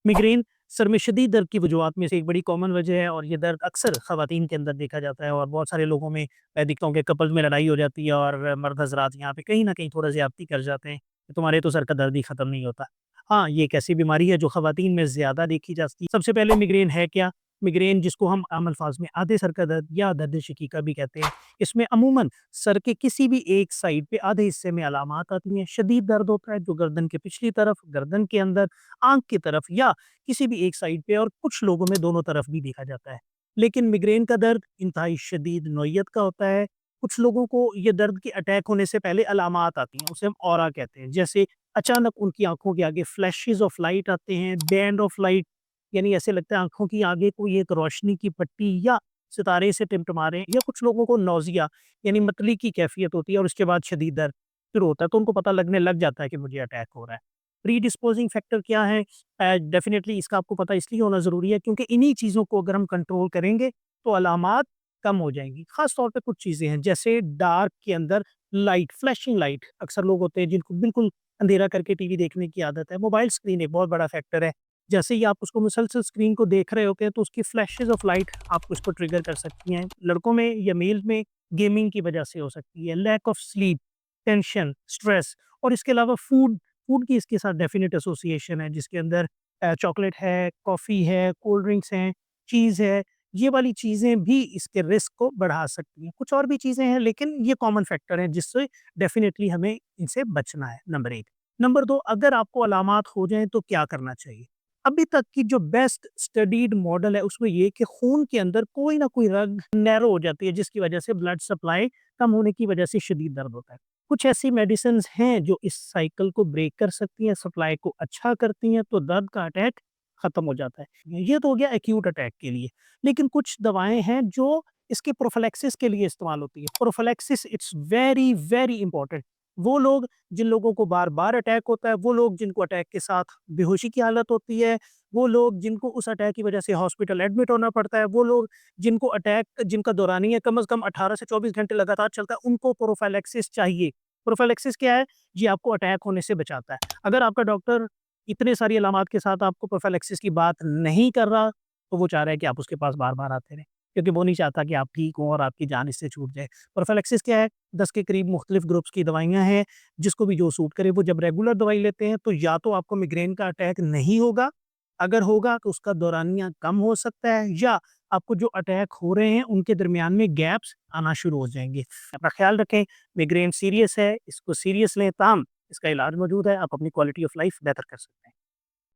Migraine sir में शदीद दर्द की वजूहात में से एक बड़ी कॉमन वजह है और ये दर्द अक्सर ख़वातीन के अंदर देखा जाता है और बहुत सारे लोगों में मैं देखता हूँ कि कपल्स में लड़ाई हो जाती है और मर्द हज़रात यहाँ पे कहीं न कहीं थोड़ा ज़्यादती कर जाते हैं कि तुम्हारे तो सर का दर्द ही ख़त्म नहीं होता। हाँ, ये एक ऐसी बीमारी है जो ख़वातीन में ज़्यादा देखी जाती है। सबसे पहले मिग्रेन है क्या? मिग्रेन जिसको हम आम अल्फ़ाज़ में आधे सर का दर्द या दर्द शकीका भी कहते हैं। इसमें अमूमन सर के किसी भी एक साइड पे आधे हिस्से में अलामात आती हैं। शदीद दर्द होता है जो गर्दन के पिछली तरफ, गर्दन के अंदर, आँख की तरफ या किसी भी एक साइड पे और कुछ लोगों में दोनों तरफ भी देखा जाता है। लेकिन मिग्रेन का दर्द इंतहाई शदीद नौइयत का होता है। कुछ लोगों को ये दर्द के अटैक होने से पहले अलामात आती हैं, उसे हम ऑरा कहते हैं। जैसे अचानक उनकी आँखों के आगे फ्लैशेज़ ऑफ लाइट आते हैं, बैंड ऑफ लाइट यानी ऐसे लगता है आँखों की आगे कोई एक रोशनी की पट्टी या सितारे से टिमटिमा रहे हैं या कुछ लोगों को नौज़िया यानी मतली की कैफ़ियत होती है और उसके बाद शदीद दर्द शुरू होता है, तो उनको पता लगने लग जाता है कि मुझे अटैक हो रहा है। प्रीडिस्पोज़िंग फैक्टर क्या है? डेफ़िनेटली इसका आपको पता इसलिए होना ज़रूरी है क्योंकि इन्हीं चीज़ों को अगर हम कंट्रोल करेंगे, तो अलामात कम हो जाएँगी। ख़ास तौर पे कुछ चीज़ें हैं, जैसे डार्क के अंदर लाइट, फ्लैशिंग लाइट अक्सर लोग होते हैं जिनको बिल्कुल अंधेरा करके टीवी देखने की आदत है। मोबाइल स्क्रीन एक बहुत बड़ा फैक्टर है। जैसे ही आप उसको मुसलसल स्क्रीन को देख रहे होते हैं, तो उसकी फ्लैशेज़ ऑफ लाइट आपको इसको ट्रिगर कर सकती हैं। लड़कों में या मेल में गेमिंग की वजह से हो सकती है, lack of sleep, tension, stress और इसके अलावा फूड फूड की इसके साथ डेफ़िनिट एसोसिएशन है जिसके अंदर चॉकलेट है, कॉफ़ी है, कोल्ड ड्रिंक्स हैं, चीज़ है, ये वाली चीज़ें भी इसके रिस्क को बढ़ा सकती हैं। कुछ और भी चीज़ें हैं लेकिन ये कॉमन फैक्टर हैं जिससे डेफ़िनिटली हमें इनसे बचना है, नंबर 1। नंबर 2 अगर आपको अलामात हो जाएँ तो क्या करना चाहिए? अभी तक की जो बेस्ट स्टडीड मॉडल है उसमें ये कि खून के अंदर कोई ना कोई रग नैरो हो जाती है जिसकी वजह से ब्लड सप्लाई कम होने की वजह से शदीद दर्द होता है। कुछ ऐसी मेडिसिन्स हैं जो इस साइकिल को ब्रेक कर सकती हैं, सप्लाई को अच्छा करती हैं, तो दर्द का अटैक खत्म हो जाता है। ये तो हो गया एक्यूट अटैक के लिए। लेकिन कुछ दवाएँ हैं जो इसके प्रोफिलैक्सिस के लिए इस्तेमाल होती है। Prophylaxis it's very, very important. वो लोग जिन लोगों को बार-बार अटैक होता है, वो लोग जिनको अटैक के साथ बेहोशी की हालत होती है, वो लोग जिनको उस अटैक की वजह से हॉस्पिटल एडमिट होना पड़ता है, वो लोग जिनको अटैक जिनका दौरानिया कम से कम 18 से 24 घंटे लगातार चलता है, उनको प्रोफिलैक्सिस चाहिए। प्रोफिलैक्सिस क्या है? ये आपको अटैक होने से बचाता है। अगर आपका डॉक्टर इतने सारी अलामात के साथ आपको प्रोफिलैक्सिस की बात नहीं कर रहा, तो वो चाह रहा है कि आप उसके पास बार-बार आते रहें, क्योंकि वो नहीं चाहता कि आप ठीक हों और आपकी जान इससे छूट जाए। प्रोफिलैक्सिस क्या है? 10 के करीब मुख्तलिफ ग्रुप्स की दवाइयाँ हैं, जिसको भी जो सूट करे, वो जब रेगुलर दवाई लेते हैं, तो या तो आपको मिग्रेन का अटैक नहीं होगा, अगर होगा तो उसका दौरानिया कम हो सकता है या आपको जो अटैक हो रहे हैं, उनके दरमियान में गैप्स आना शुरू हो जाएँगे। अपना ख्याल रखें, मिग्रेन सीरियस है, इसको सीरियस लें, ताहम इसका इलाज मौजूद है, आप अपनी क्वालिटी ऑफ लाइफ बेहतर कर सकते हैं।